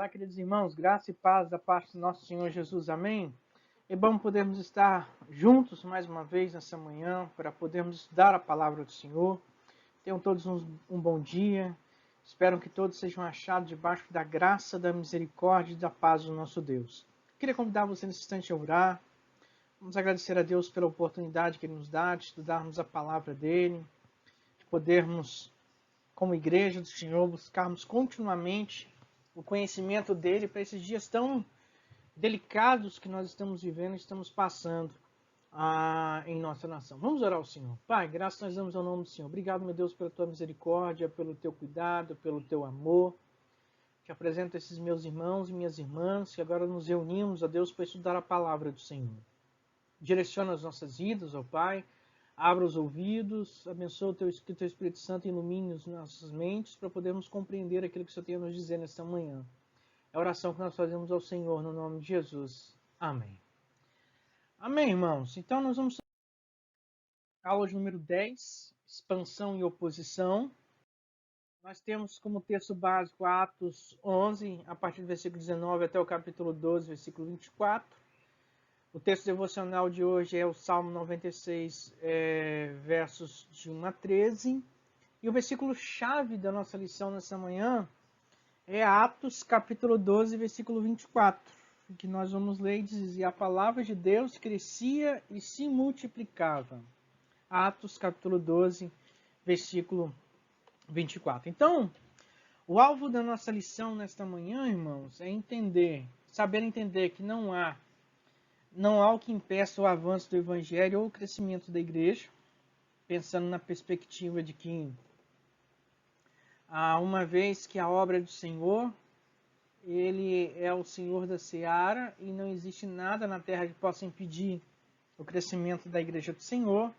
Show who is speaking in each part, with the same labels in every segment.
Speaker 1: Olá, queridos irmãos, graça e paz da parte do nosso Senhor Jesus, amém? É bom podermos estar juntos mais uma vez nessa manhã para podermos estudar a palavra do Senhor. Tenham todos um bom dia, espero que todos sejam achados debaixo da graça, da misericórdia e da paz do nosso Deus. Queria convidar você nesse instante a orar. Vamos agradecer a Deus pela oportunidade que Ele nos dá de estudarmos a palavra dEle, de podermos, como igreja do Senhor, buscarmos continuamente o conhecimento dele para esses dias tão delicados que nós estamos vivendo, estamos passando em nossa nação. Vamos orar ao Senhor. Pai, graças nós damos ao nome do Senhor. Obrigado, meu Deus, pela tua misericórdia, pelo teu cuidado, pelo teu amor. Te apresento esses meus irmãos e minhas irmãs que agora nos reunimos, ó Deus, para estudar a palavra do Senhor. Direciona as nossas vidas, ó Pai. Abra os ouvidos, abençoa que o teu Espírito Santo ilumine as nossas mentes para podermos compreender aquilo que o Senhor tem a nos dizer nesta manhã. É a oração que nós fazemos ao Senhor no nome de Jesus. Amém. Amém, irmãos. Então nós vamos aula de número 10, expansão e oposição. Nós temos como texto básico Atos 11, a partir do versículo 19 até o capítulo 12, versículo 24. O texto devocional de hoje é o Salmo 96, versos de 1 a 13. E o versículo-chave da nossa lição nessa manhã é Atos, capítulo 12, versículo 24. Que nós vamos ler e diz: e a palavra de Deus crescia e se multiplicava. Atos, capítulo 12, versículo 24. Então, o alvo da nossa lição nesta manhã, irmãos, é saber entender que não há o que impeça o avanço do evangelho ou o crescimento da igreja, pensando na perspectiva de que, uma vez que a obra é do Senhor, Ele é o Senhor da seara e não existe nada na terra que possa impedir o crescimento da igreja do Senhor,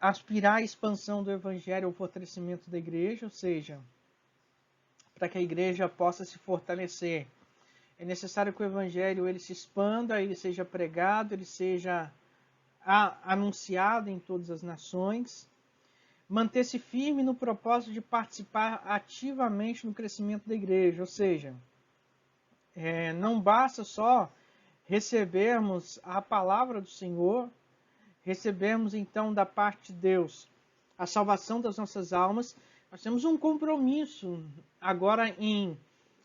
Speaker 1: aspirar à expansão do evangelho ou fortalecimento da igreja, ou seja, para que a igreja possa se fortalecer, é necessário que o evangelho ele se expanda, ele seja pregado, ele seja anunciado em todas as nações, manter-se firme no propósito de participar ativamente no crescimento da igreja, ou seja, não basta só recebermos a palavra do Senhor, recebermos então da parte de Deus a salvação das nossas almas, nós temos um compromisso agora em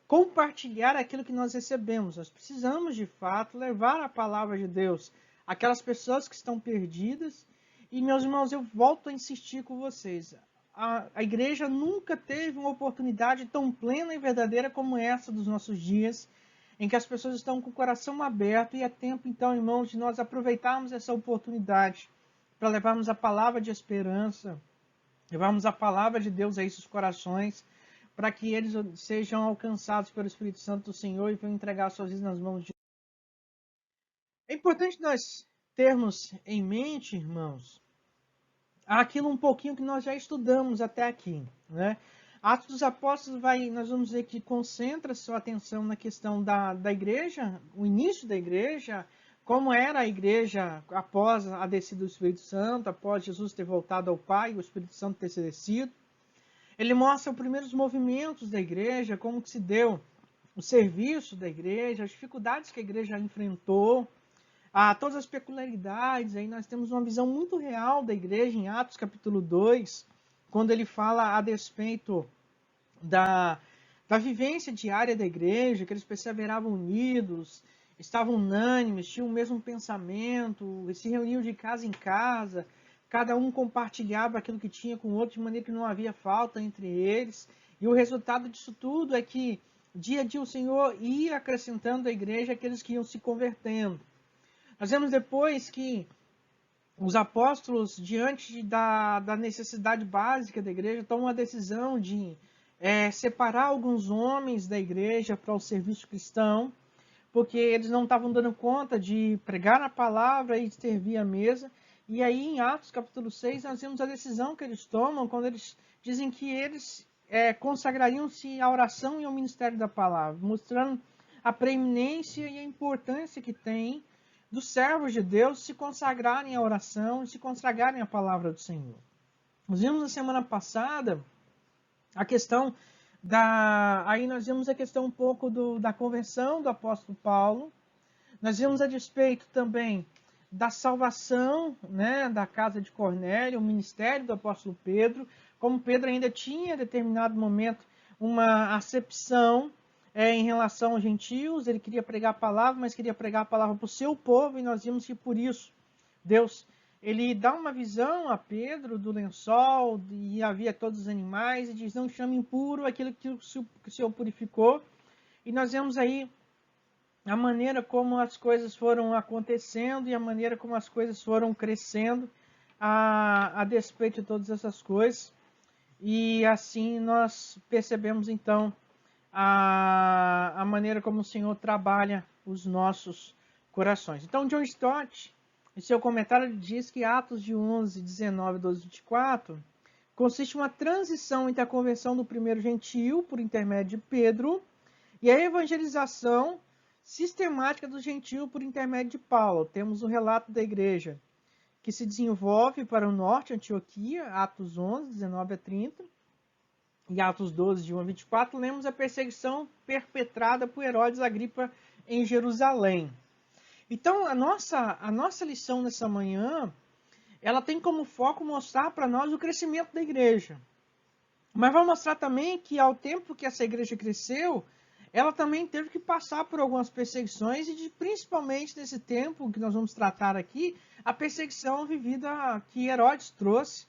Speaker 1: compartilhar aquilo que nós recebemos. Nós precisamos, de fato, levar a palavra de Deus àquelas pessoas que estão perdidas. E, meus irmãos, eu volto a insistir com vocês. A igreja nunca teve uma oportunidade tão plena e verdadeira como essa dos nossos dias, em que as pessoas estão com o coração aberto, e é tempo, então, irmãos, de nós aproveitarmos essa oportunidade para levarmos a palavra de esperança, levarmos a palavra de Deus a esses corações, para que eles sejam alcançados pelo Espírito Santo do Senhor e venham entregar suas vidas nas mãos de Deus. É importante nós termos em mente, irmãos, aquilo um pouquinho que nós já estudamos até aqui, né? Atos dos Apóstolos nós vamos ver que concentra sua atenção na questão da igreja, o início da igreja, como era a igreja após a descida do Espírito Santo, após Jesus ter voltado ao Pai, o Espírito Santo ter se descido. Ele mostra os primeiros movimentos da igreja, como que se deu o serviço da igreja, as dificuldades que a igreja enfrentou, todas as peculiaridades. Aí nós temos uma visão muito real da igreja em Atos capítulo 2, quando ele fala a despeito da vivência diária da igreja, que eles perseveravam unidos, estavam unânimes, tinham o mesmo pensamento, se reuniam de casa em casa, cada um compartilhava aquilo que tinha com o outro, de maneira que não havia falta entre eles. E o resultado disso tudo é que, dia a dia, o Senhor ia acrescentando à igreja aqueles que iam se convertendo. Nós vemos depois que os apóstolos, diante da necessidade básica da igreja, tomam a decisão de separar alguns homens da igreja para o serviço cristão, porque eles não estavam dando conta de pregar a palavra e de servir a mesa. E aí, em Atos capítulo 6, nós vemos a decisão que eles tomam quando eles dizem que eles consagrariam-se à oração e ao ministério da palavra, mostrando a preeminência e a importância que tem dos servos de Deus se consagrarem à oração e se consagrarem à palavra do Senhor. Nós vimos na semana passada a questão Aí nós vemos a questão um pouco da conversão do apóstolo Paulo. Nós vemos a despeito também da salvação, né, da casa de Cornélio, o ministério do apóstolo Pedro, como Pedro ainda tinha, em determinado momento, uma acepção em relação aos gentios. Ele queria pregar a palavra, mas queria pregar a palavra para o seu povo, e nós vimos que por isso Deus ele dá uma visão a Pedro do lençol, e havia todos os animais, e diz, não chame impuro aquilo que o Senhor purificou. E nós vemos aí a maneira como as coisas foram acontecendo e a maneira como as coisas foram crescendo a despeito de todas essas coisas. E assim nós percebemos então a maneira como o Senhor trabalha os nossos corações. Então, John Stott, em seu comentário, diz que Atos de 11, 19, 12, 24 consiste em uma transição entre a conversão do primeiro gentio, por intermédio de Pedro, e a evangelização sistemática do gentio por intermédio de Paulo. Temos o relato da igreja que se desenvolve para o norte, Antioquia, Atos 11, 19 a 30, e Atos 12, de 1 a 24, lemos a perseguição perpetrada por Herodes Agripa em Jerusalém. Então, a nossa lição nessa manhã, ela tem como foco mostrar para nós o crescimento da igreja. Mas vai mostrar também que ao tempo que essa igreja cresceu, ela também teve que passar por algumas perseguições, e principalmente nesse tempo que nós vamos tratar aqui, a perseguição vivida que Herodes trouxe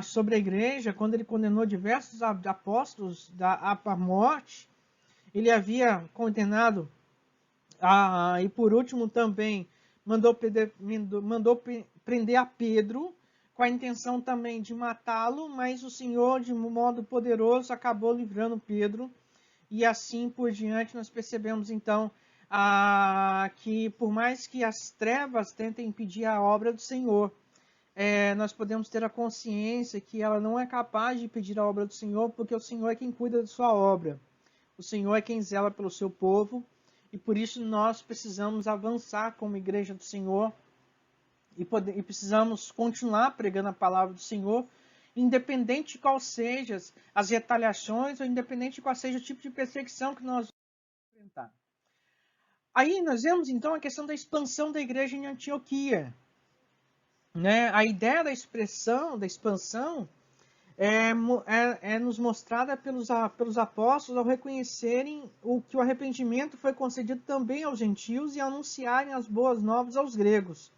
Speaker 1: sobre a igreja, quando ele condenou diversos apóstolos à morte. Ele havia condenado, e por último também mandou prender a Pedro, com a intenção também de matá-lo, mas o Senhor, de modo poderoso, acabou livrando Pedro. E assim por diante, nós percebemos então que por mais que as trevas tentem impedir a obra do Senhor, nós podemos ter a consciência que ela não é capaz de impedir a obra do Senhor, porque o Senhor é quem cuida da sua obra. O Senhor é quem zela pelo seu povo, e por isso nós precisamos avançar como igreja do Senhor, e precisamos continuar pregando a palavra do Senhor, independente de qual sejam as retaliações, ou independente de qual seja o tipo de perseguição que nós vamos enfrentar. Aí nós vemos então a questão da expansão da igreja em Antioquia. Né? A ideia da expansão é nos mostrada pelos apóstolos ao reconhecerem que o arrependimento foi concedido também aos gentios e anunciarem as boas novas aos gregos.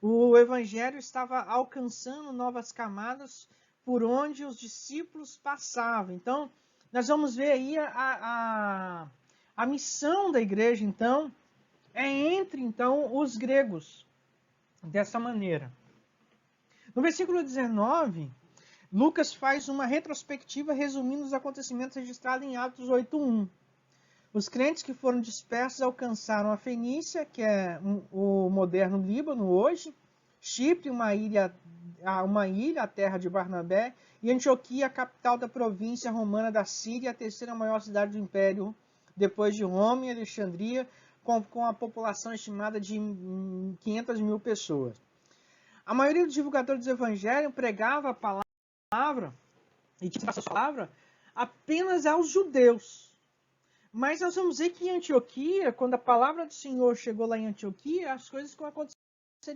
Speaker 1: O evangelho estava alcançando novas camadas por onde os discípulos passavam. Então, nós vamos ver aí a missão da igreja, então, entre então os gregos, dessa maneira. No versículo 19, Lucas faz uma retrospectiva resumindo os acontecimentos registrados em Atos 8:1. Os crentes que foram dispersos alcançaram a Fenícia, que é o moderno Líbano hoje, Chipre, uma ilha, a terra de Barnabé, e Antioquia, a capital da província romana da Síria, a terceira maior cidade do império, depois de Roma e Alexandria, com a população estimada de 500 mil pessoas. A maioria dos divulgadores do evangelho pregava a palavra, e tinha essa palavra, apenas aos judeus. Mas nós vamos ver que em Antioquia, quando a palavra do Senhor chegou lá em Antioquia, as coisas aconteceram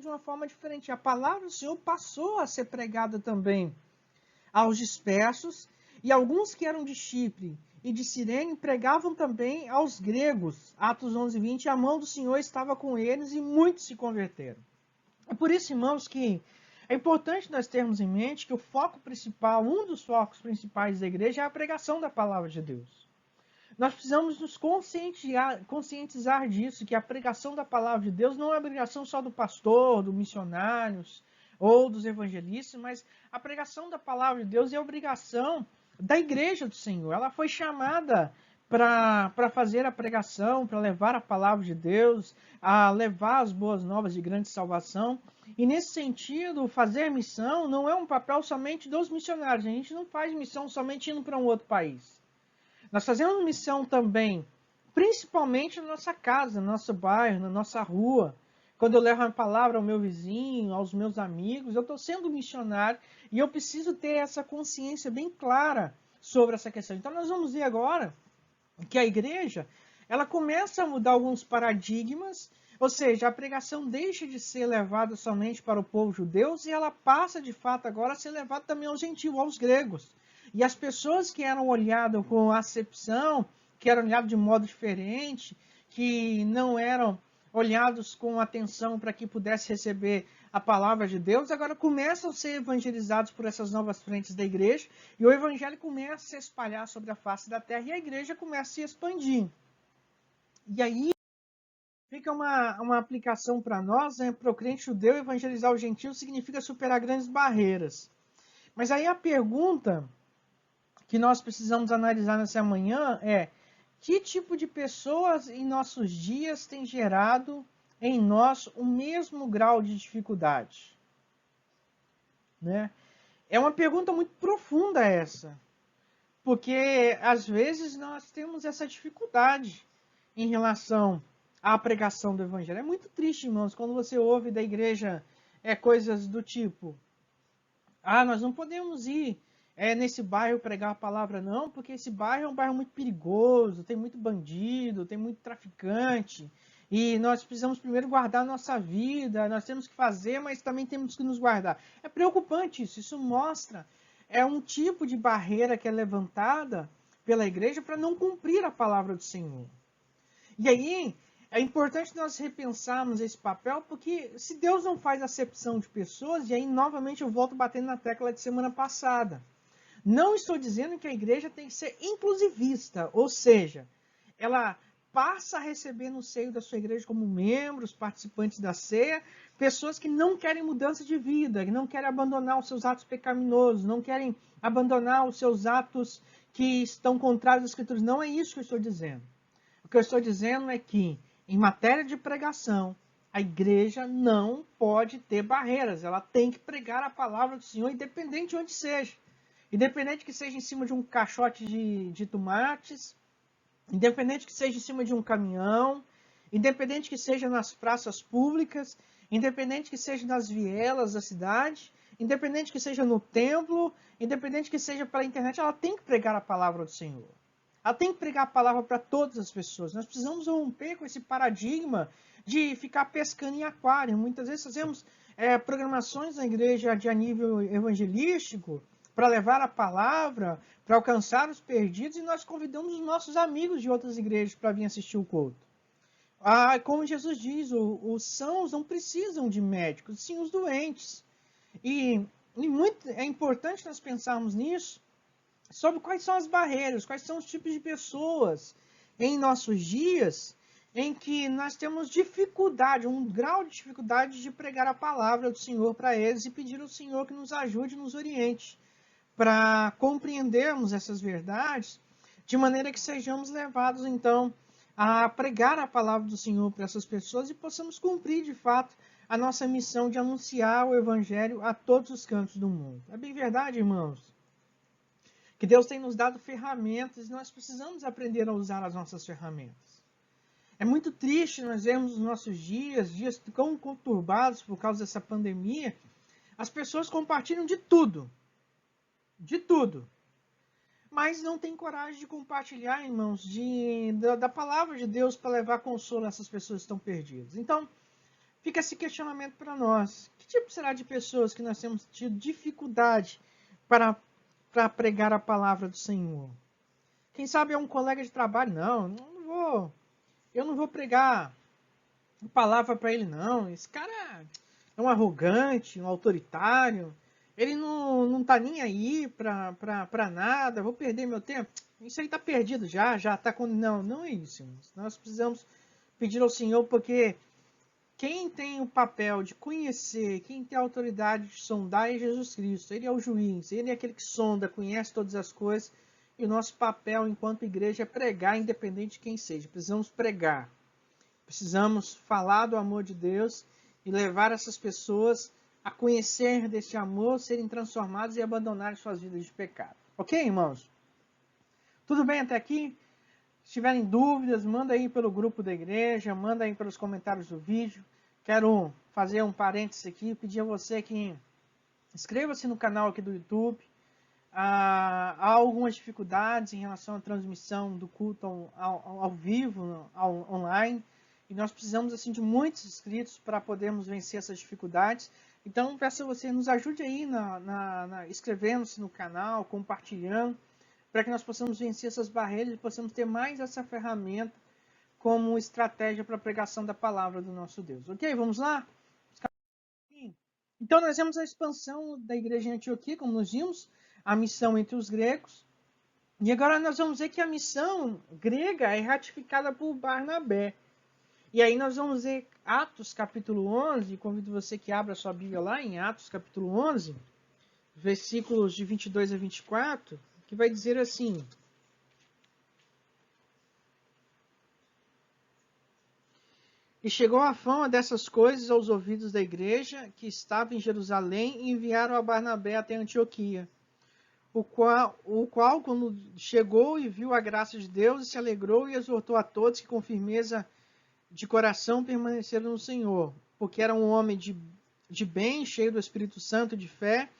Speaker 1: de uma forma diferente. A palavra do Senhor passou a ser pregada também aos dispersos, e alguns que eram de Chipre e de Cirene pregavam também aos gregos. Atos 11:20, a mão do Senhor estava com eles e muitos se converteram. É por isso, irmãos, que é importante nós termos em mente que o foco principal, um dos focos principais da igreja é a pregação da palavra de Deus. Nós precisamos nos conscientizar disso, que a pregação da palavra de Deus não é obrigação só do pastor, dos missionários ou dos evangelistas, mas a pregação da palavra de Deus é obrigação da igreja do Senhor. Ela foi chamada para fazer a pregação, para levar a palavra de Deus, a levar as boas novas de grande salvação. E nesse sentido, fazer missão não é um papel somente dos missionários. A gente não faz missão somente indo para um outro país. Nós fazemos missão também, principalmente na nossa casa, no nosso bairro, na nossa rua. Quando eu levo a palavra ao meu vizinho, aos meus amigos, eu estou sendo missionário, e eu preciso ter essa consciência bem clara sobre essa questão. Então nós vamos ver agora que a igreja, ela começa a mudar alguns paradigmas, ou seja, a pregação deixa de ser levada somente para o povo judeu e ela passa de fato agora a ser levada também aos gentios, aos gregos. E as pessoas que eram olhadas com acepção, que eram olhadas de modo diferente, que não eram olhados com atenção para que pudesse receber a palavra de Deus, agora começam a ser evangelizados por essas novas frentes da igreja, e o evangelho começa a se espalhar sobre a face da terra, e a igreja começa a se expandir. E aí fica uma aplicação para nós, né? Para o crente judeu, evangelizar o gentio significa superar grandes barreiras. Mas aí a pergunta que nós precisamos analisar nessa manhã é: que tipo de pessoas em nossos dias tem gerado em nós o mesmo grau de dificuldade? Né? É uma pergunta muito profunda essa, porque às vezes nós temos essa dificuldade em relação à pregação do evangelho. É muito triste, irmãos, quando você ouve da igreja coisas do tipo: nós não podemos ir nesse bairro pregar a palavra não, porque esse bairro é um bairro muito perigoso, tem muito bandido, tem muito traficante, e nós precisamos primeiro guardar a nossa vida, nós temos que fazer, mas também temos que nos guardar. É preocupante isso mostra um tipo de barreira que é levantada pela igreja para não cumprir a palavra do Senhor. E aí, é importante nós repensarmos esse papel, porque se Deus não faz acepção de pessoas, e aí novamente eu volto batendo na tecla de semana passada, não estou dizendo que a igreja tem que ser inclusivista, ou seja, ela passa a receber no seio da sua igreja como membros, participantes da ceia, pessoas que não querem mudança de vida, que não querem abandonar os seus atos pecaminosos, não querem abandonar os seus atos que estão contrários às Escrituras. Não é isso que eu estou dizendo. O que eu estou dizendo é que, em matéria de pregação, a igreja não pode ter barreiras. Ela tem que pregar a palavra do Senhor, independente de onde seja. Independente que seja em cima de um caixote de tomates, independente que seja em cima de um caminhão, independente que seja nas praças públicas, independente que seja nas vielas da cidade, independente que seja no templo, independente que seja pela internet, ela tem que pregar a palavra do Senhor. Ela tem que pregar a palavra para todas as pessoas. Nós precisamos romper com esse paradigma de ficar pescando em aquário. Muitas vezes fazemos programações na igreja de nível evangelístico para levar a palavra, para alcançar os perdidos, e nós convidamos os nossos amigos de outras igrejas para vir assistir o culto. Como Jesus diz, os sãos não precisam de médicos, sim os doentes. E é importante nós pensarmos nisso, sobre quais são as barreiras, quais são os tipos de pessoas em nossos dias em que nós temos dificuldade, um grau de dificuldade de pregar a palavra do Senhor para eles e pedir ao Senhor que nos ajude e nos oriente para compreendermos essas verdades de maneira que sejamos levados, então, a pregar a palavra do Senhor para essas pessoas e possamos cumprir, de fato, a nossa missão de anunciar o Evangelho a todos os cantos do mundo. É bem verdade, irmãos, que Deus tem nos dado ferramentas e nós precisamos aprender a usar as nossas ferramentas. É muito triste nós vermos os nossos dias tão conturbados por causa dessa pandemia. As pessoas compartilham de tudo, mas não tem coragem de compartilhar, irmãos, da palavra de Deus para levar consolo a essas pessoas que estão perdidas. Então, fica esse questionamento para nós. Que tipo será de pessoas que nós temos tido dificuldade para pregar a palavra do Senhor? Quem sabe é um colega de trabalho? Não, eu não vou pregar a palavra para ele, não. Esse cara é um arrogante, um autoritário. Ele não tá nem aí para nada. Vou perder meu tempo. Isso aí tá perdido já tá com... Não é isso, irmãos. Nós precisamos pedir ao Senhor, porque quem tem o papel de conhecer, quem tem a autoridade de sondar é Jesus Cristo. Ele é o juiz, ele é aquele que sonda, conhece todas as coisas. E o nosso papel enquanto igreja é pregar, independente de quem seja. Precisamos pregar. Precisamos falar do amor de Deus e levar essas pessoas a conhecer desse amor, serem transformados e abandonarem suas vidas de pecado. Ok, irmãos? Tudo bem até aqui? Se tiverem dúvidas, manda aí pelo grupo da igreja, manda aí pelos comentários do vídeo. Quero fazer um parênteses aqui, pedir a você que inscreva-se no canal aqui do YouTube, há algumas dificuldades em relação à transmissão do culto ao vivo, online, e nós precisamos assim de muitos inscritos para podermos vencer essas dificuldades. Então, peço a você, nos ajude aí inscrevendo-se no canal, compartilhando, para que nós possamos vencer essas barreiras e possamos ter mais essa ferramenta como estratégia para a pregação da palavra do nosso Deus. Ok? Vamos lá? Então, nós vemos a expansão da igreja em Antioquia, como nós vimos, a missão entre os gregos. E agora nós vamos ver que a missão grega é ratificada por Barnabé. E aí nós vamos ver Atos capítulo 11, convido você que abra sua Bíblia lá em Atos capítulo 11, versículos de 22 a 24, que vai dizer assim: E chegou a fama dessas coisas aos ouvidos da igreja que estava em Jerusalém e enviaram a Barnabé até Antioquia. O qual, quando chegou e viu a graça de Deus, se alegrou e exortou a todos que com firmeza de coração permaneceram no Senhor, porque era um homem de bem, cheio do Espírito Santo e de fé,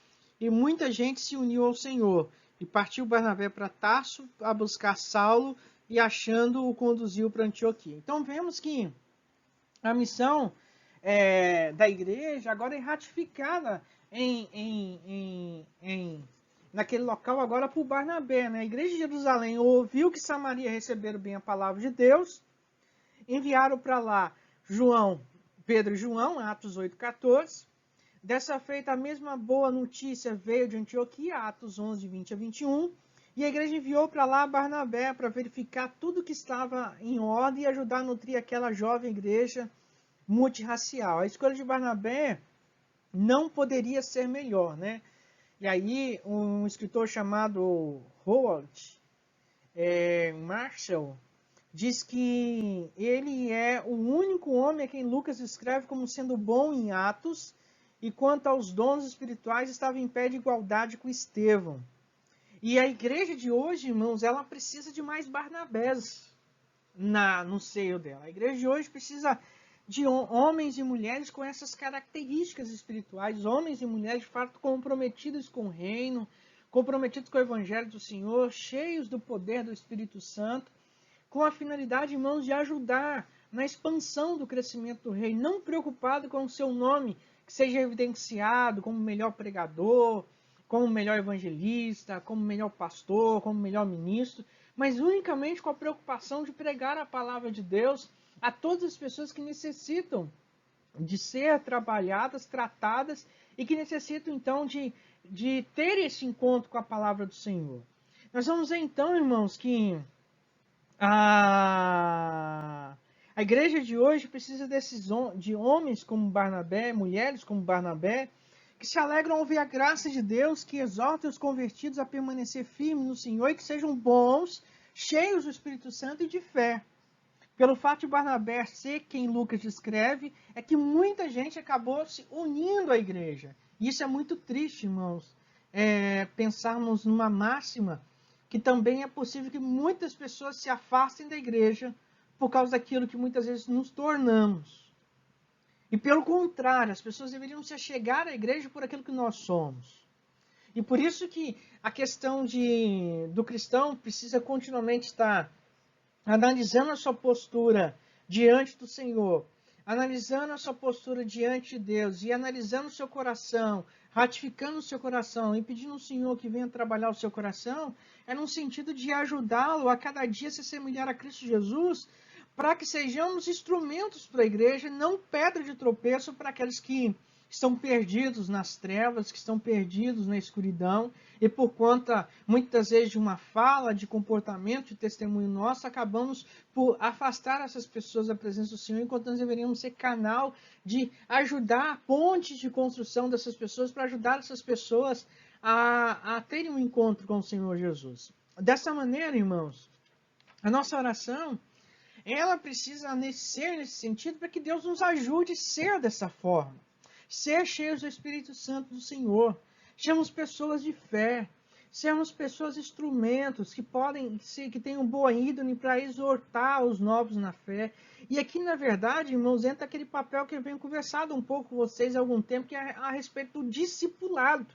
Speaker 1: e muita gente se uniu ao Senhor. E partiu Barnabé para Tarso a buscar Saulo, e achando o conduziu para Antioquia. Então vemos que a missão da igreja agora é ratificada naquele local agora por Barnabé. Né? A igreja de Jerusalém ouviu que Samaria receberam bem a palavra de Deus, enviaram para lá Pedro e João, Atos 8,14. Dessa feita, a mesma boa notícia veio de Antioquia, Atos 11, 20 a 21. E a igreja enviou para lá Barnabé para verificar tudo que estava em ordem e ajudar a nutrir aquela jovem igreja multirracial. A escolha de Barnabé não poderia ser melhor, né? E aí, um escritor chamado Howard Marshall diz que ele é o único homem a quem Lucas escreve como sendo bom em Atos, e quanto aos dons espirituais estava em pé de igualdade com Estevão. E a igreja de hoje, irmãos, ela precisa de mais Barnabés no seio dela. A igreja de hoje precisa de homens e mulheres com essas características espirituais, homens e mulheres de fato comprometidos com o reino, comprometidos com o evangelho do Senhor, cheios do poder do Espírito Santo, com a finalidade, irmãos, de ajudar na expansão do crescimento do reino, não preocupado com o seu nome, que seja evidenciado como melhor pregador, como melhor evangelista, como melhor pastor, como melhor ministro, mas unicamente com a preocupação de pregar a palavra de Deus a todas as pessoas que necessitam de ser trabalhadas, tratadas e que necessitam então de ter esse encontro com a palavra do Senhor. Nós vamos ver então, irmãos, que a igreja de hoje precisa de homens como Barnabé, mulheres como Barnabé, que se alegram ao ver a graça de Deus, que exortam os convertidos a permanecer firmes no Senhor e que sejam bons, cheios do Espírito Santo e de fé. Pelo fato de Barnabé ser quem Lucas descreve, é que muita gente acabou se unindo à igreja. E isso é muito triste, irmãos. Pensarmos numa máxima que também é possível que muitas pessoas se afastem da igreja por causa daquilo que muitas vezes nos tornamos. E pelo contrário, as pessoas deveriam se achegar à igreja por aquilo que nós somos. E por isso que a questão do cristão precisa continuamente estar analisando a sua postura diante do Senhor, analisando a sua postura diante de Deus e analisando o seu coração, ratificando o seu coração e pedindo ao Senhor que venha trabalhar o seu coração, é no sentido de ajudá-lo a cada dia se assemelhar a Cristo Jesus, para que sejamos instrumentos para a igreja, não pedra de tropeço para aqueles que estão perdidos nas trevas, que estão perdidos na escuridão, e por conta, muitas vezes, de uma fala, de comportamento, de testemunho nosso, acabamos por afastar essas pessoas da presença do Senhor, enquanto nós deveríamos ser canal de ajudar, pontes de construção dessas pessoas, para ajudar essas pessoas a terem um encontro com o Senhor Jesus. Dessa maneira, irmãos, a nossa oração, ela precisa ser nesse sentido, para que Deus nos ajude a ser dessa forma. Ser cheios do Espírito Santo do Senhor, sermos pessoas de fé, sermos pessoas instrumentos que tenham boa índole para exortar os novos na fé. E aqui, na verdade, irmãos, entra aquele papel que eu venho conversado um pouco com vocês há algum tempo, que é a respeito do discipulado.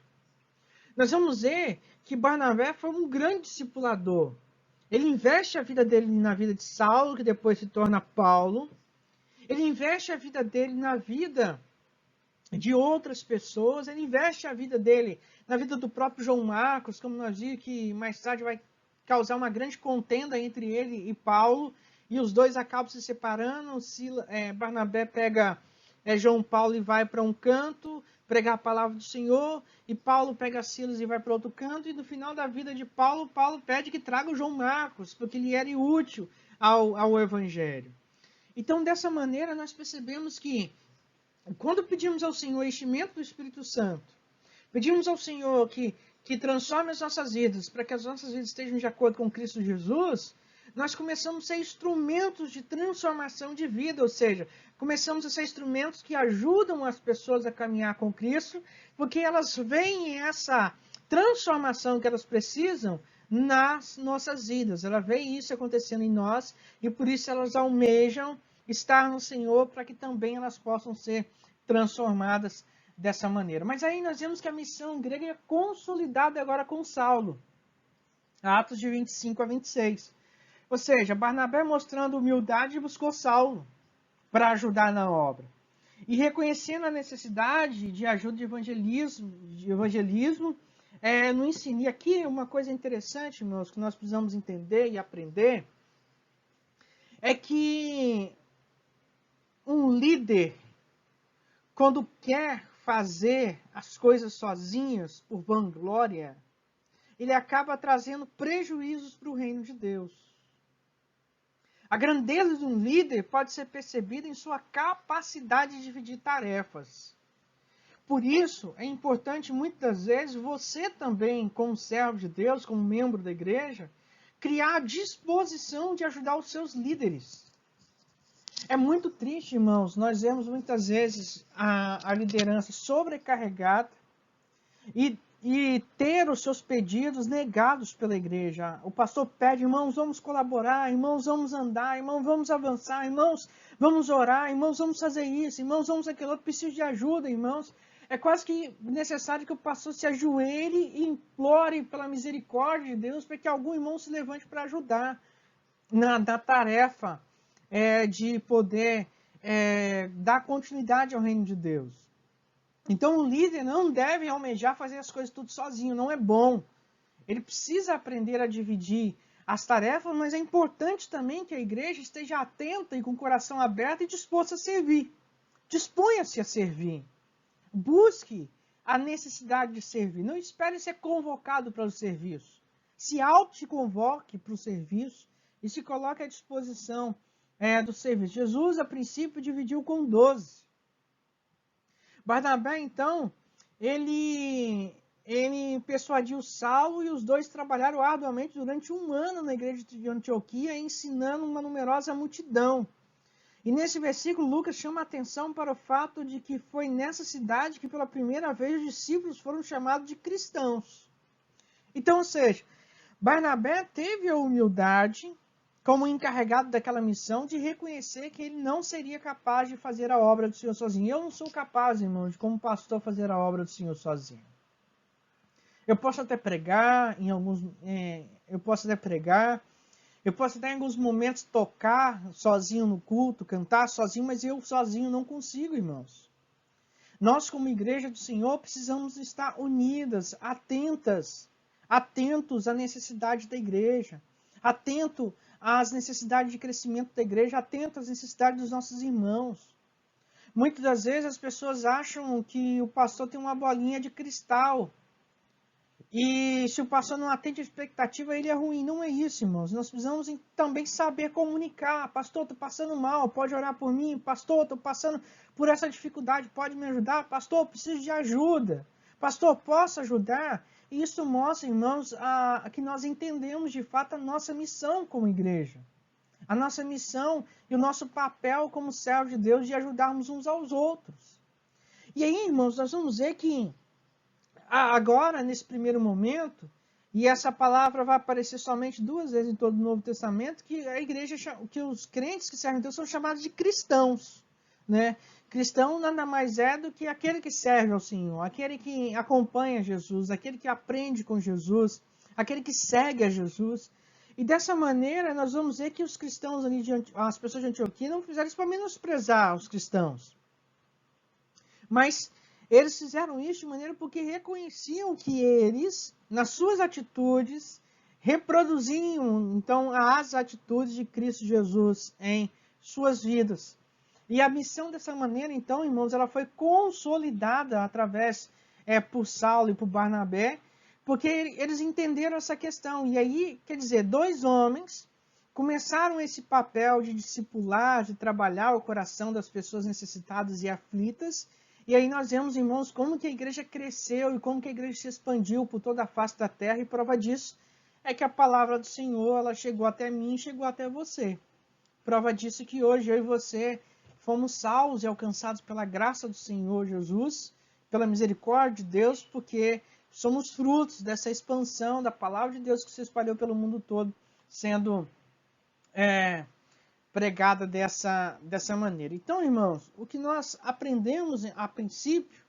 Speaker 1: nós vamos ver que Barnabé foi um grande discipulador. Ele investe a vida dele na vida de Saulo, que depois se torna Paulo. Ele investe a vida dele na vida de outras pessoas. Ele investe a vida dele na vida do próprio João Marcos, como nós vimos, que mais tarde vai causar uma grande contenda entre ele e Paulo. E os dois acabam se separando. Barnabé pega João Paulo e vai para um canto pregar a palavra do Senhor, e Paulo pega Silas e vai para outro canto, e no final da vida de Paulo, Paulo pede que traga o João Marcos, porque ele era útil ao Evangelho. Então, dessa maneira, nós percebemos que, quando pedimos ao Senhor enchimento do Espírito Santo, pedimos ao Senhor que transforme as nossas vidas, para que as nossas vidas estejam de acordo com Cristo Jesus, nós começamos a ser instrumentos de transformação de vida, ou seja, começamos a ser instrumentos que ajudam as pessoas a caminhar com Cristo, porque elas veem essa transformação que elas precisam nas nossas vidas. Elas veem isso acontecendo em nós e por isso elas almejam estar no Senhor para que também elas possam ser transformadas dessa maneira. Mas aí nós vemos que a missão grega é consolidada agora com Saulo. Atos de 25 a 26. Ou seja, Barnabé, mostrando humildade, buscou Saulo para ajudar na obra. E reconhecendo a necessidade de ajuda de evangelismo no ensino. E aqui uma coisa interessante, irmãos, que nós precisamos entender e aprender, é que um líder, quando quer fazer as coisas sozinhos, por vanglória, ele acaba trazendo prejuízos para o reino de Deus. A grandeza de um líder pode ser percebida em sua capacidade de dividir tarefas. Por isso, é importante, muitas vezes, você também, como servo de Deus, como membro da igreja, criar a disposição de ajudar os seus líderes. É muito triste, irmãos, nós vemos muitas vezes a liderança sobrecarregada e ter os seus pedidos negados pela igreja. O pastor pede, irmãos, vamos colaborar, irmãos, vamos andar, irmãos, vamos avançar, irmãos, vamos orar, irmãos, vamos fazer isso, irmãos, vamos aquilo outro, preciso de ajuda, irmãos. É quase que necessário que o pastor se ajoelhe e implore pela misericórdia de Deus para que algum irmão se levante para ajudar na tarefa de poder dar continuidade ao reino de Deus. Então, o líder não deve almejar fazer as coisas tudo sozinho, não é bom. Ele precisa aprender a dividir as tarefas, mas é importante também que a igreja esteja atenta e com o coração aberto e disposta a servir. Disponha-se a servir. Busque a necessidade de servir. Não espere ser convocado para o serviço. Se auto-convoque para o serviço e se coloque à disposição do serviço. Jesus, a princípio, dividiu com 12. Barnabé, então, ele persuadiu Saulo e os dois trabalharam arduamente durante 1 ano na igreja de Antioquia, ensinando uma numerosa multidão. E nesse versículo, Lucas chama a atenção para o fato de que foi nessa cidade que pela primeira vez os discípulos foram chamados de cristãos. Então, ou seja, Barnabé teve a humildade, como encarregado daquela missão, de reconhecer que ele não seria capaz de fazer a obra do Senhor sozinho. Eu não sou capaz, irmão, de como pastor fazer a obra do Senhor sozinho. Eu posso até pregar, eu posso até em alguns momentos tocar sozinho no culto, cantar sozinho, mas eu sozinho não consigo, irmãos. Nós, como igreja do Senhor, precisamos estar unidas, atentos à necessidade da igreja, atento às necessidades de crescimento da igreja, atento às necessidades dos nossos irmãos. Muitas das vezes as pessoas acham que o pastor tem uma bolinha de cristal. E se o pastor não atende a expectativa, ele é ruim. Não é isso, irmãos. Nós precisamos também saber comunicar. Pastor, estou passando mal, pode orar por mim. Pastor, estou passando por essa dificuldade, pode me ajudar. Pastor, preciso de ajuda. Pastor, posso ajudar? E isso mostra, irmãos, que nós entendemos de fato a nossa missão como igreja. A nossa missão e o nosso papel como servo de Deus de ajudarmos uns aos outros. E aí, irmãos, nós vamos ver que agora, nesse primeiro momento, e essa palavra vai aparecer somente 2 vezes em todo o Novo Testamento, que a igreja, que os crentes que servem a Deus são chamados de cristãos. né? Cristão nada mais é do que aquele que serve ao Senhor, aquele que acompanha Jesus, aquele que aprende com Jesus, aquele que segue a Jesus. E dessa maneira nós vamos ver que os cristãos ali, as pessoas de Antioquia não fizeram isso para menosprezar os cristãos. Mas eles fizeram isso de maneira porque reconheciam que eles, nas suas atitudes, reproduziam então as atitudes de Cristo Jesus em suas vidas. E a missão dessa maneira, então, irmãos, ela foi consolidada através por Saulo e por Barnabé, porque eles entenderam essa questão. E aí, quer dizer, dois homens começaram esse papel de discipular, de trabalhar o coração das pessoas necessitadas e aflitas. E aí nós vemos, irmãos, como que a igreja cresceu e como que a igreja se expandiu por toda a face da terra. E prova disso é que a palavra do Senhor, ela chegou até mim e chegou até você. Prova disso que hoje eu e você fomos salvos e alcançados pela graça do Senhor Jesus, pela misericórdia de Deus, porque somos frutos dessa expansão da palavra de Deus que se espalhou pelo mundo todo, sendo pregada dessa maneira. Então, irmãos, o que nós aprendemos a princípio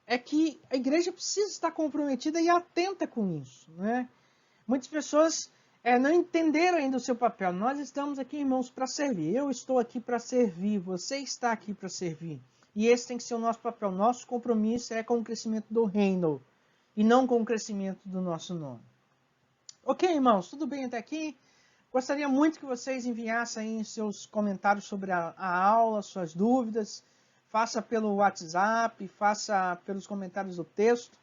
Speaker 1: é que a igreja precisa estar comprometida e atenta com isso, né? Muitas pessoas não entenderam ainda o seu papel. Nós estamos aqui, irmãos, para servir. Eu estou aqui para servir. Você está aqui para servir. E esse tem que ser o nosso papel. Nosso compromisso é com o crescimento do reino e não com o crescimento do nosso nome. Ok, irmãos? Tudo bem até aqui? Gostaria muito que vocês enviassem aí seus comentários sobre a aula, suas dúvidas. Faça pelo WhatsApp, faça pelos comentários do texto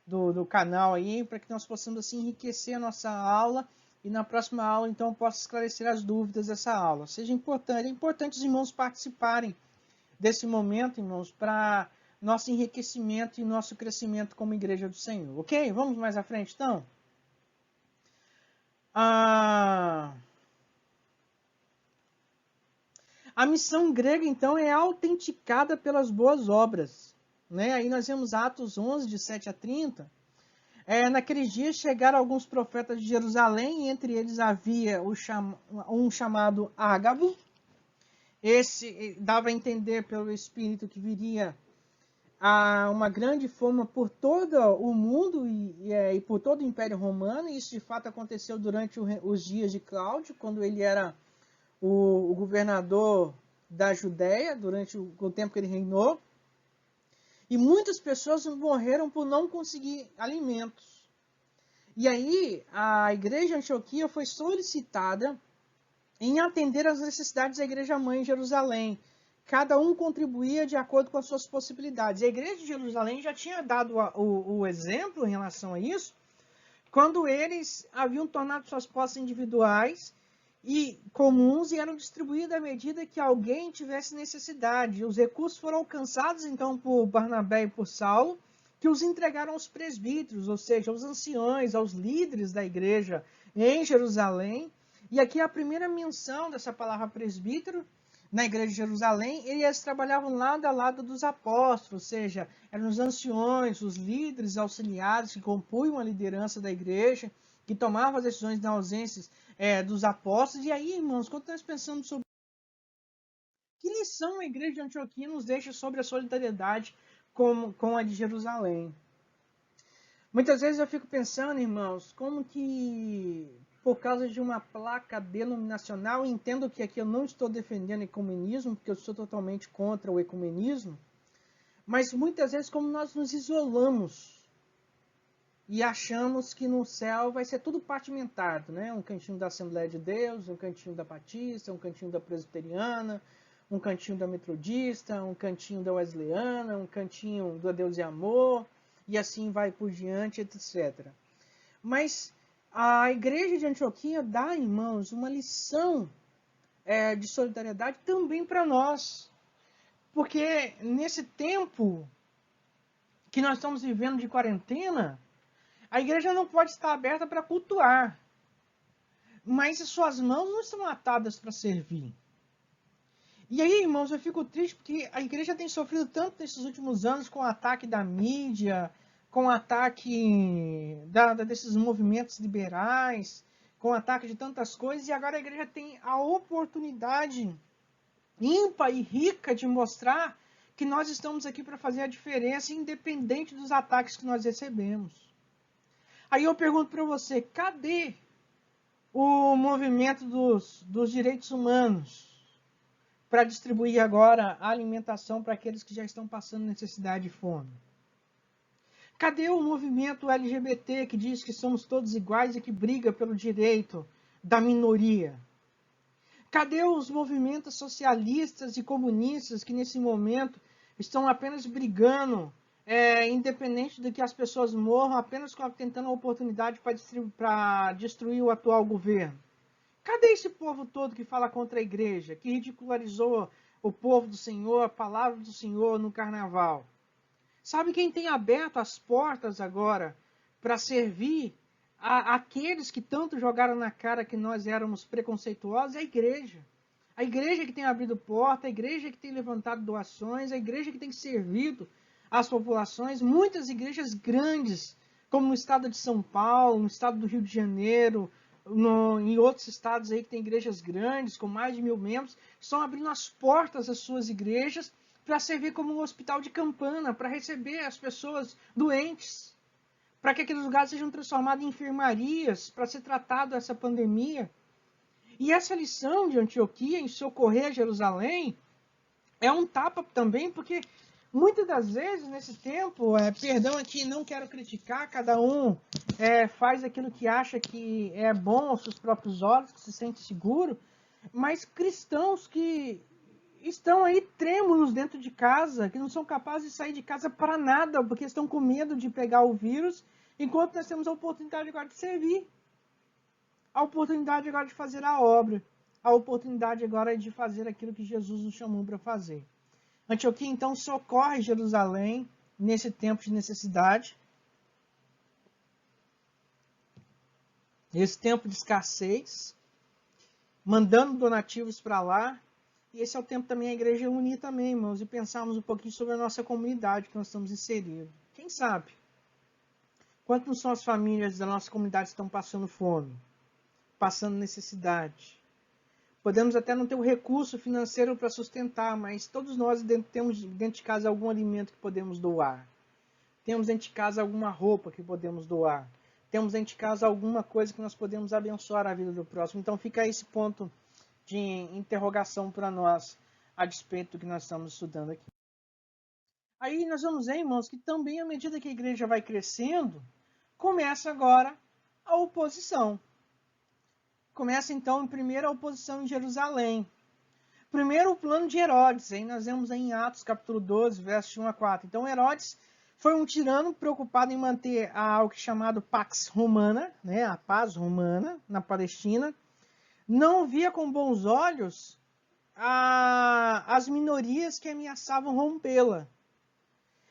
Speaker 1: do canal aí, para que nós possamos assim enriquecer a nossa aula e na próxima aula então eu possa esclarecer as dúvidas dessa aula. É importante os irmãos participarem desse momento, irmãos, para nosso enriquecimento e nosso crescimento como igreja do Senhor. Ok? Vamos mais à frente então? A missão grega então é autenticada pelas boas obras, né? Aí nós vemos Atos 11, de 7 a 30. Naqueles dias chegaram alguns profetas de Jerusalém, e entre eles havia um chamado Ágabo. Esse dava a entender pelo Espírito que viria uma grande fama por todo o mundo e por todo o Império Romano. E isso de fato aconteceu durante os dias de Cláudio, quando ele era o governador da Judéia, durante o tempo que ele reinou. E muitas pessoas morreram por não conseguir alimentos. E aí a igreja de Antioquia foi solicitada em atender às necessidades da igreja mãe em Jerusalém. Cada um contribuía de acordo com as suas possibilidades. A igreja de Jerusalém já tinha dado o exemplo em relação a isso, quando eles haviam tornado suas posses individuais e comuns e eram distribuídos à medida que alguém tivesse necessidade. Os recursos foram alcançados então por Barnabé e por Saulo, que os entregaram aos presbíteros, ou seja, aos anciões, aos líderes da igreja em Jerusalém. E aqui a primeira menção dessa palavra presbítero na igreja de Jerusalém, eles trabalhavam lado a lado dos apóstolos, ou seja, eram os anciões, os líderes auxiliares que compunham a liderança da igreja, que tomavam as decisões na ausência dos apóstolos. E aí, irmãos, quando nós pensamos sobre que lição a igreja de Antioquia nos deixa sobre a solidariedade com a de Jerusalém? Muitas vezes eu fico pensando, irmãos, como que por causa de uma placa denominacional, entendo que aqui eu não estou defendendo o ecumenismo, porque eu sou totalmente contra o ecumenismo, mas muitas vezes como nós nos isolamos e achamos que no céu vai ser tudo partimentado, né? Um cantinho da Assembleia de Deus, um cantinho da Batista, um cantinho da Presbiteriana, um cantinho da Metodista, um cantinho da Wesleyana, um cantinho do Deus e Amor, e assim vai por diante, etc. Mas a igreja de Antioquia dá, irmãos, uma lição de solidariedade também para nós. Porque nesse tempo que nós estamos vivendo de quarentena, a igreja não pode estar aberta para cultuar. Mas as suas mãos não estão atadas para servir. E aí, irmãos, eu fico triste porque a igreja tem sofrido tanto nesses últimos anos com o ataque da mídia, com o ataque desses movimentos liberais, com o ataque de tantas coisas, e agora a igreja tem a oportunidade ímpar e rica de mostrar que nós estamos aqui para fazer a diferença, independente dos ataques que nós recebemos. Aí eu pergunto para você, cadê o movimento dos direitos humanos para distribuir agora a alimentação para aqueles que já estão passando necessidade e fome? Cadê o movimento LGBT que diz que somos todos iguais e que briga pelo direito da minoria? Cadê os movimentos socialistas e comunistas que nesse momento estão apenas brigando, independente de que as pessoas morram, apenas tentando a oportunidade para destruir o atual governo? Cadê esse povo todo que fala contra a igreja, que ridicularizou o povo do Senhor, a palavra do Senhor no carnaval? Sabe quem tem aberto as portas agora para servir aqueles que tanto jogaram na cara que nós éramos preconceituosos? É a igreja. A igreja que tem abrido porta, a igreja que tem levantado doações, a igreja que tem servido as populações. Muitas igrejas grandes, como no estado de São Paulo, no estado do Rio de Janeiro, em outros estados aí que tem igrejas grandes, com mais de 1000 membros, estão abrindo as portas das suas igrejas para servir como um hospital de campana, para receber as pessoas doentes, para que aqueles lugares sejam transformados em enfermarias, para ser tratado essa pandemia. E essa lição de Antioquia em socorrer Jerusalém é um tapa também, porque muitas das vezes nesse tempo, perdão aqui, não quero criticar, cada um faz aquilo que acha que é bom aos seus próprios olhos, que se sente seguro, mas cristãos que estão aí trêmulos dentro de casa, que não são capazes de sair de casa para nada, porque estão com medo de pegar o vírus, enquanto nós temos a oportunidade agora de servir, a oportunidade agora de fazer a obra, a oportunidade agora de fazer aquilo que Jesus nos chamou para fazer. Antioquia, então, socorre Jerusalém nesse tempo de necessidade, nesse tempo de escassez, mandando donativos para lá. E esse é o tempo também a igreja unir também, irmãos, e pensarmos um pouquinho sobre a nossa comunidade que nós estamos inseridos. Quem sabe? Quantas não são as famílias da nossa comunidade que estão passando fome, passando necessidade? Podemos até não ter o recurso financeiro para sustentar, mas todos nós temos dentro de casa algum alimento que podemos doar. Temos dentro de casa alguma roupa que podemos doar. Temos dentro de casa alguma coisa que nós podemos abençoar a vida do próximo. Então fica esse ponto de interrogação para nós, a despeito do que nós estamos estudando aqui. Aí nós vamos ver, irmãos, que também à medida que a igreja vai crescendo, começa agora a oposição. Começa então, primeiro, a oposição em Jerusalém. Primeiro, o plano de Herodes. Aí nós vemos aí em Atos, capítulo 12, versos 1 a 4. Então, Herodes foi um tirano preocupado em manter o que é chamado Pax Romana, né, a paz romana na Palestina. Não via com bons olhos as minorias que ameaçavam rompê-la.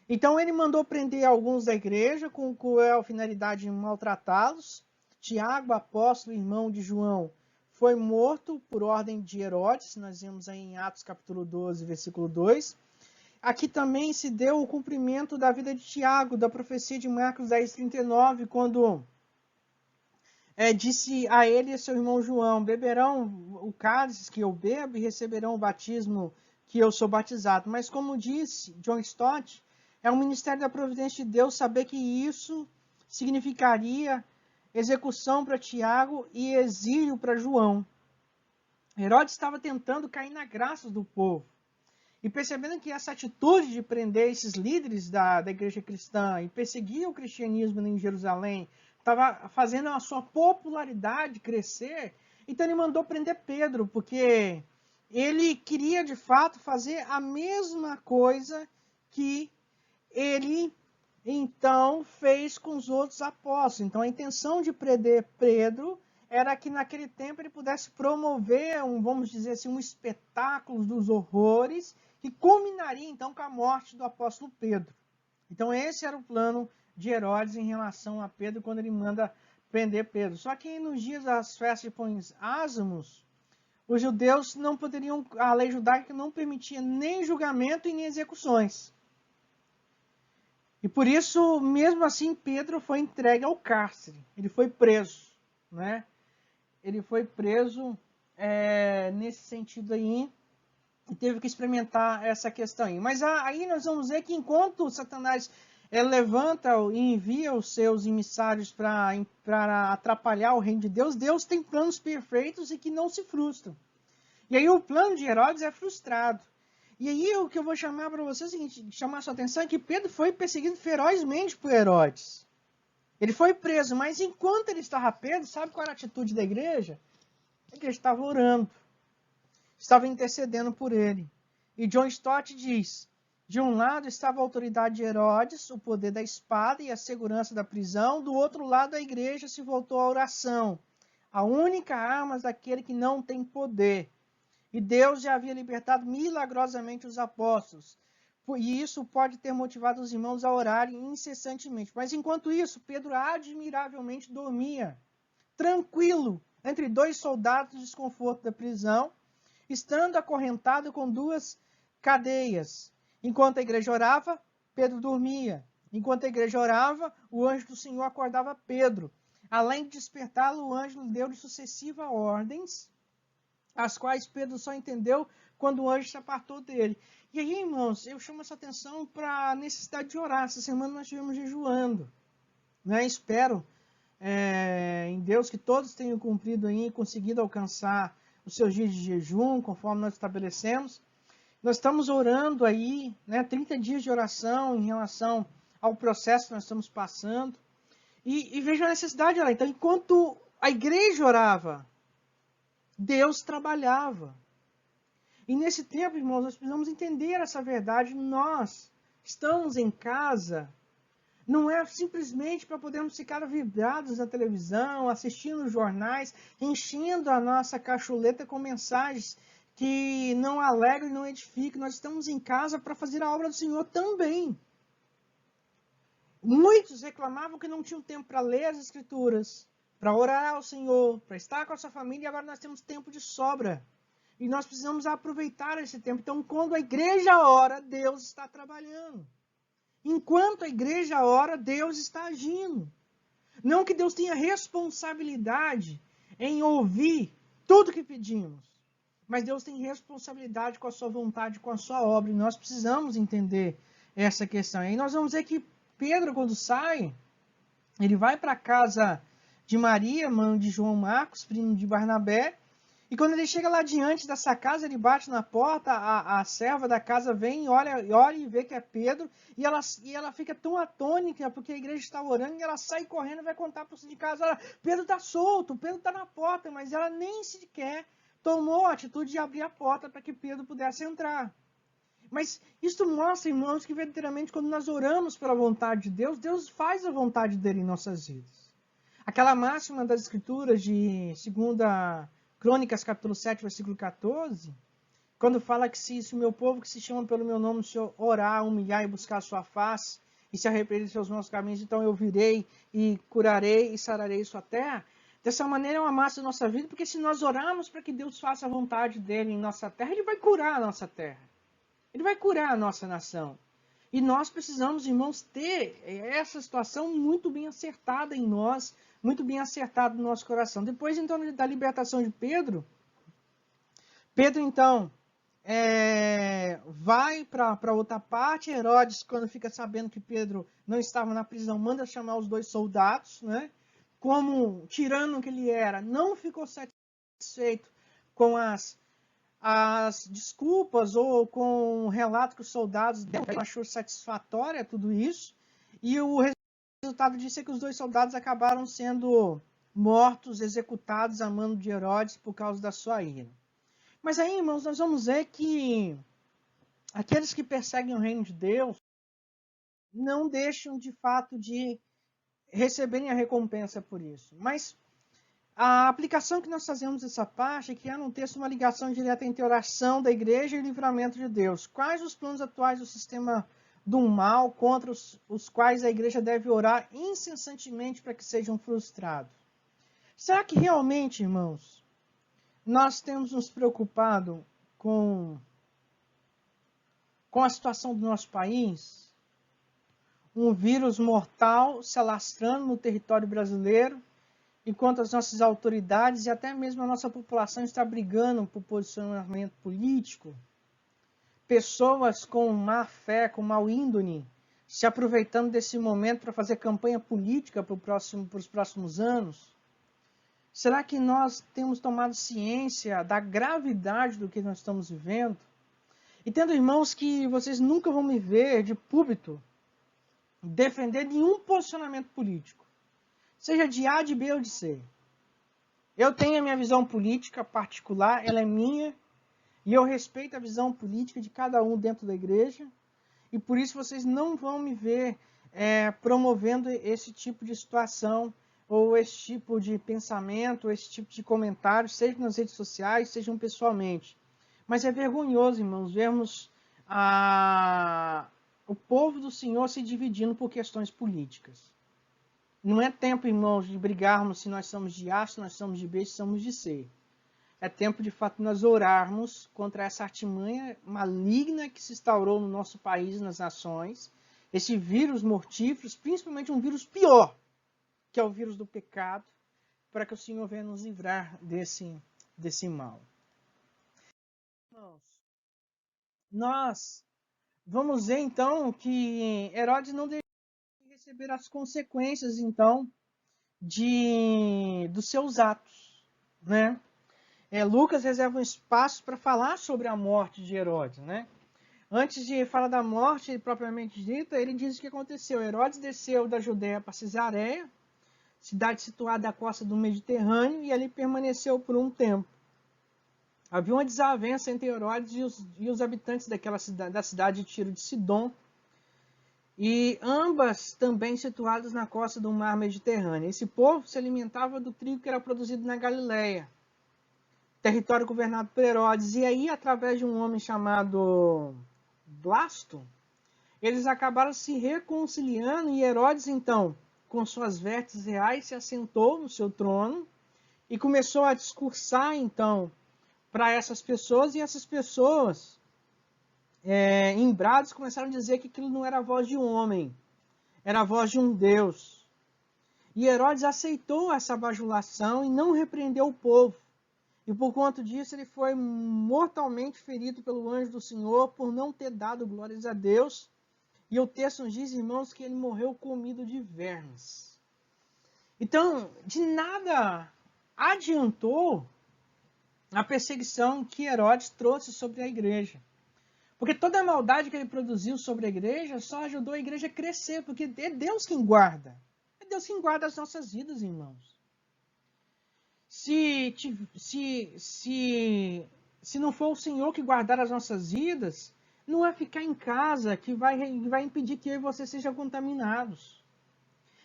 Speaker 1: Então ele mandou prender alguns da igreja com cruel finalidade de maltratá-los. Tiago, apóstolo, irmão de João, foi morto por ordem de Herodes. Nós vemos aí em Atos capítulo 12, versículo 2. Aqui também se deu o cumprimento da vida de Tiago, da profecia de Marcos 10, 39, quando disse a ele e seu irmão João: beberão o cálice que eu bebo e receberão o batismo que eu sou batizado. Mas como disse John Stott, é um ministério da providência de Deus saber que isso significaria execução para Tiago e exílio para João. Herodes estava tentando cair na graça do povo. E percebendo que essa atitude de prender esses líderes da igreja cristã e perseguir o cristianismo em Jerusalém estava fazendo a sua popularidade crescer, então ele mandou prender Pedro, porque ele queria de fato fazer a mesma coisa que ele então fez com os outros apóstolos. Então a intenção de prender Pedro era que naquele tempo ele pudesse promover, vamos dizer assim, um espetáculo dos horrores que culminaria então com a morte do apóstolo Pedro. Então esse era o plano de Herodes em relação a Pedro quando ele manda prender Pedro. Só que nos dias das festas de pães ázimos, os judeus não poderiam, a lei judaica não permitia nem julgamento e nem execuções. E por isso, mesmo assim, Pedro foi entregue ao cárcere. Ele foi preso, né? Ele foi preso nesse sentido aí. e teve que experimentar essa questão aí. Mas aí nós vamos ver que enquanto Satanás levanta e envia os seus emissários para atrapalhar o reino de Deus, Deus tem planos perfeitos e que não se frustram. E aí o plano de Herodes é frustrado. E aí o que eu vou chamar para você é o seguinte, chamar a sua atenção é que Pedro foi perseguido ferozmente por Herodes. Ele foi preso, mas enquanto ele estava preso, sabe qual era a atitude da igreja? A igreja estava orando, estava intercedendo por ele. E John Stott diz, de um lado estava a autoridade de Herodes, o poder da espada e a segurança da prisão, do outro lado a igreja se voltou à oração, a única arma daquele que não tem poder. E Deus já havia libertado milagrosamente os apóstolos. E isso pode ter motivado os irmãos a orarem incessantemente. Mas enquanto isso, Pedro admiravelmente dormia, tranquilo, entre dois soldados no desconforto da prisão, estando acorrentado com duas cadeias. Enquanto a igreja orava, Pedro dormia. Enquanto a igreja orava, o anjo do Senhor acordava Pedro. Além de despertá-lo, o anjo deu-lhe sucessivas ordens, as quais Pedro só entendeu quando o anjo se apartou dele. E aí, irmãos, eu chamo essa atenção para a necessidade de orar. Essa semana nós estivemos jejuando. Né? Espero em Deus que todos tenham cumprido aí, conseguido alcançar os seus dias de jejum, conforme nós estabelecemos. Nós estamos orando aí, 30 dias de oração em relação ao processo que nós estamos passando. E vejo a necessidade de orar. Então, enquanto a igreja orava, Deus trabalhava. E nesse tempo, irmãos, nós precisamos entender essa verdade. Nós estamos em casa, não é simplesmente para podermos ficar vibrados na televisão, assistindo jornais, enchendo a nossa cacholeta com mensagens que não alegram e não edificam. Nós estamos em casa para fazer a obra do Senhor também. Muitos reclamavam que não tinham tempo para ler as Escrituras, para orar ao Senhor, para estar com a sua família, e agora nós temos tempo de sobra. E nós precisamos aproveitar esse tempo. Então, quando a igreja ora, Deus está trabalhando. Enquanto a igreja ora, Deus está agindo. Não que Deus tenha responsabilidade em ouvir tudo que pedimos, mas Deus tem responsabilidade com a sua vontade, com a sua obra. E nós precisamos entender essa questão. E aí nós vamos ver que Pedro, quando sai, ele vai para a casa de Maria, mãe de João Marcos, primo de Barnabé, e quando ele chega lá diante dessa casa, ele bate na porta, a serva da casa vem, olha e vê que é Pedro, e ela fica tão atônica, porque a igreja está orando, e ela sai correndo e vai contar para o de casa, olha, Pedro está solto, Pedro está na porta, mas ela nem sequer tomou a atitude de abrir a porta para que Pedro pudesse entrar. Mas isso mostra, irmãos, que verdadeiramente quando nós oramos pela vontade de Deus, Deus faz a vontade dele em nossas vidas. Aquela máxima das Escrituras de 2 Crônicas, capítulo 7, versículo 14, quando fala que se o meu povo que se chama pelo meu nome se orar, humilhar e buscar a sua face, e se arrepender dos seus maus caminhos, então eu virei e curarei e sararei sua terra. Dessa maneira é uma máxima da nossa vida, porque se nós orarmos para que Deus faça a vontade dele em nossa terra, ele vai curar a nossa terra. Ele vai curar a nossa nação. E nós precisamos, irmãos, ter essa situação muito bem acertada em nós, muito bem acertada no nosso coração. Depois, então, da libertação de Pedro, então, vai para outra parte. Herodes, quando fica sabendo que Pedro não estava na prisão, manda chamar os 2 soldados, né? Como tirano que ele era, não ficou satisfeito com as desculpas ou com o relato que os soldados deram, achou satisfatória tudo isso, e o resultado disso é que os 2 soldados acabaram sendo mortos, executados a mando de Herodes por causa da sua ira. Mas aí, irmãos, nós vamos ver que aqueles que perseguem o reino de Deus não deixam de fato de receberem a recompensa por isso. Mas a aplicação que nós fazemos dessa parte é que há no texto uma ligação direta entre oração da igreja e livramento de Deus. Quais os planos atuais do sistema do mal contra os quais a igreja deve orar incessantemente para que sejam frustrados? Será que realmente, irmãos, nós temos nos preocupado com a situação do nosso país? Um vírus mortal se alastrando no território brasileiro, enquanto as nossas autoridades e até mesmo a nossa população está brigando por posicionamento político? pessoas com má fé, com mau índole, se aproveitando desse momento para fazer campanha política para os próximos anos? Será que nós temos tomado ciência da gravidade do que nós estamos vivendo? E tendo irmãos que vocês nunca vão me ver de púlpito defender nenhum posicionamento político, seja de A, de B ou de C. Eu tenho a minha visão política particular, ela é minha, e eu respeito a visão política de cada um dentro da igreja, e por isso vocês não vão me ver promovendo esse tipo de situação, ou esse tipo de pensamento, ou esse tipo de comentário, seja nas redes sociais, sejam pessoalmente. Mas é vergonhoso, irmãos, vermos o povo do Senhor se dividindo por questões políticas. Não é tempo, irmãos, de brigarmos se nós somos de A, se nós somos de B, se somos de C. É tempo, de fato, nós orarmos contra essa artimanha maligna que se instaurou no nosso país, nas nações. Esse vírus mortífero, principalmente um vírus pior, que é o vírus do pecado, para que o Senhor venha nos livrar desse mal. Irmãos, nós vamos ver, então, que Herodes não deixou de receber as consequências, então, dos seus atos, né? Lucas reserva um espaço para falar sobre a morte de Herodes, né? Antes de falar da morte propriamente dita, ele diz o que aconteceu. Herodes desceu da Judéia para Cesareia, cidade situada à costa do Mediterrâneo, e ali permaneceu por um tempo. Havia uma desavença entre Herodes e os habitantes da cidade de Tiro de Sidom, e ambas também situadas na costa do mar Mediterrâneo. Esse povo se alimentava do trigo que era produzido na Galileia, território governado por Herodes. E aí, através de um homem chamado Blasto, eles acabaram se reconciliando, e Herodes, então, com suas vestes reais, se assentou no seu trono e começou a discursar, então, para essas pessoas, e essas pessoas, embrados, começaram a dizer que aquilo não era a voz de um homem, era a voz de um Deus. E Herodes aceitou essa bajulação e não repreendeu o povo. E por conta disso ele foi mortalmente ferido pelo anjo do Senhor por não ter dado glórias a Deus. E o texto nos diz, irmãos, que ele morreu comido de vermes. Então, de nada adiantou a perseguição que Herodes trouxe sobre a igreja. Porque toda a maldade que ele produziu sobre a igreja só ajudou a igreja a crescer, porque é Deus quem guarda. É Deus quem guarda as nossas vidas, irmãos. Se não for o Senhor que guardar as nossas vidas, não é ficar em casa que vai impedir que eu e você sejam contaminados.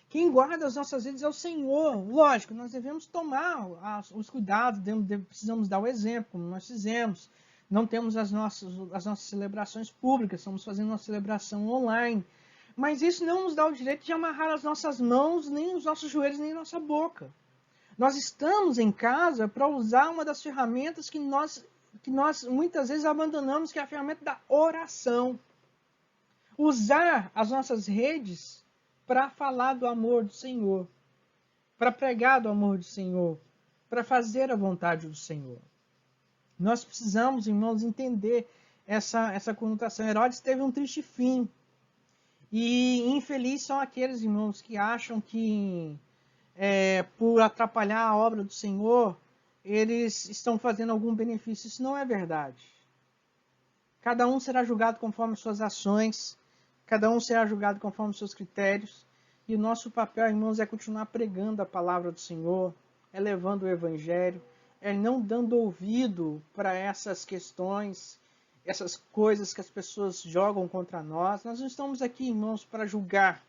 Speaker 1: Quem guarda as nossas vidas é o Senhor. Lógico, nós devemos tomar os cuidados, precisamos dar o exemplo, como nós fizemos. Não temos as nossas celebrações públicas, estamos fazendo uma celebração online. Mas isso não nos dá o direito de amarrar as nossas mãos, nem os nossos joelhos, nem nossa boca. Nós estamos em casa para usar uma das ferramentas que nós muitas vezes abandonamos, que é a ferramenta da oração. Usar as nossas redes para falar do amor do Senhor, para pregar do amor do Senhor, para fazer a vontade do Senhor. Nós precisamos, irmãos, entender essa conotação. Herodes teve um triste fim. E infeliz são aqueles, irmãos, que acham que por atrapalhar a obra do Senhor, eles estão fazendo algum benefício. Isso não é verdade. Cada um será julgado conforme suas ações, cada um será julgado conforme seus critérios, e o nosso papel, irmãos, é continuar pregando a palavra do Senhor, é levando o Evangelho, é não dando ouvido para essas questões, essas coisas que as pessoas jogam contra nós. Nós não estamos aqui, irmãos, para julgar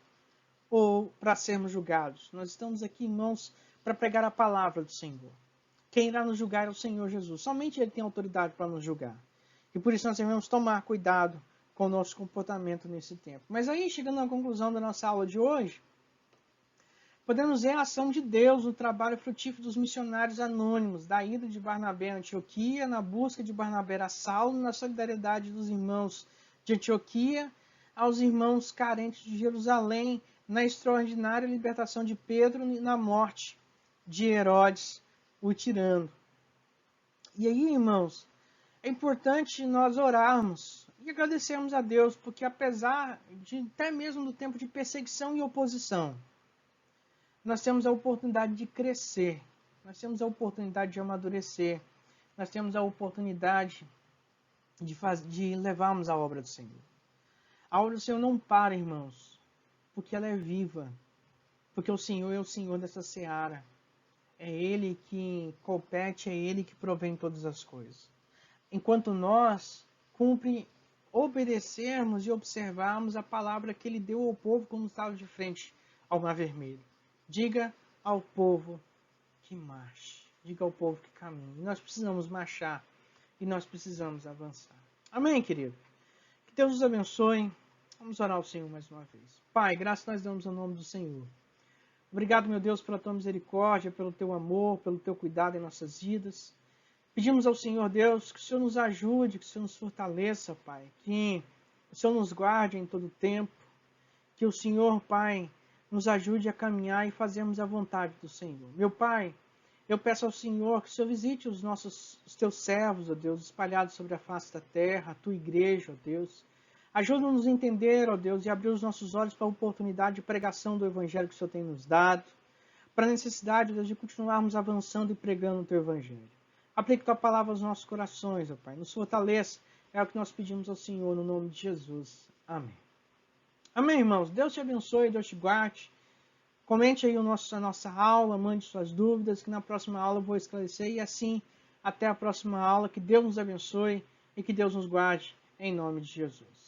Speaker 1: ou para sermos julgados. Nós estamos aqui, irmãos, para pregar a palavra do Senhor. Quem irá nos julgar é o Senhor Jesus. Somente Ele tem autoridade para nos julgar. E por isso nós devemos tomar cuidado com o nosso comportamento nesse tempo. Mas aí, chegando à conclusão da nossa aula de hoje, podemos ver a ação de Deus no trabalho frutífero dos missionários anônimos, da ida de Barnabé a Antioquia, na busca de Barnabé a Saulo, na solidariedade dos irmãos de Antioquia aos irmãos carentes de Jerusalém, na extraordinária libertação de Pedro e na morte de Herodes, o tirano. E aí, irmãos, é importante nós orarmos E agradecemos a Deus, porque apesar de até mesmo do tempo de perseguição e oposição, nós temos a oportunidade de crescer, nós temos a oportunidade de amadurecer, nós temos a oportunidade de levarmos a obra do Senhor. A obra do Senhor não para, irmãos, porque ela é viva, porque o Senhor é o Senhor dessa seara. É Ele que compete, é Ele que provém todas as coisas. Enquanto nós cumpre obedecermos e observarmos a palavra que Ele deu ao povo quando estava de frente ao Mar Vermelho. Diga ao povo que marche. Diga ao povo que caminhe. Nós precisamos marchar e nós precisamos avançar. Amém, querido? Que Deus nos abençoe. Vamos orar ao Senhor mais uma vez. Pai, graças nós damos ao nome do Senhor. Obrigado, meu Deus, pela tua misericórdia, pelo teu amor, pelo teu cuidado em nossas vidas. Pedimos ao Senhor Deus que o Senhor nos ajude, que o Senhor nos fortaleça, Pai. Que o Senhor nos guarde em todo o tempo. Que o Senhor, Pai, nos ajude a caminhar e fazermos a vontade do Senhor. Meu Pai, eu peço ao Senhor que o Senhor visite os teus servos, ó Deus, espalhados sobre a face da terra, a tua igreja, ó Deus. Ajuda-nos a entender, ó Deus, e abrir os nossos olhos para a oportunidade de pregação do Evangelho que o Senhor tem nos dado, para a necessidade, ó Deus, de continuarmos avançando e pregando o teu Evangelho. Aplique tua palavra aos nossos corações, ó Pai. Nos fortaleça, é o que nós pedimos ao Senhor, no nome de Jesus. Amém. Amém, irmãos. Deus te abençoe, Deus te guarde. Comente aí a nossa aula, mande suas dúvidas, que na próxima aula eu vou esclarecer. E assim, até a próxima aula. Que Deus nos abençoe e que Deus nos guarde, em nome de Jesus.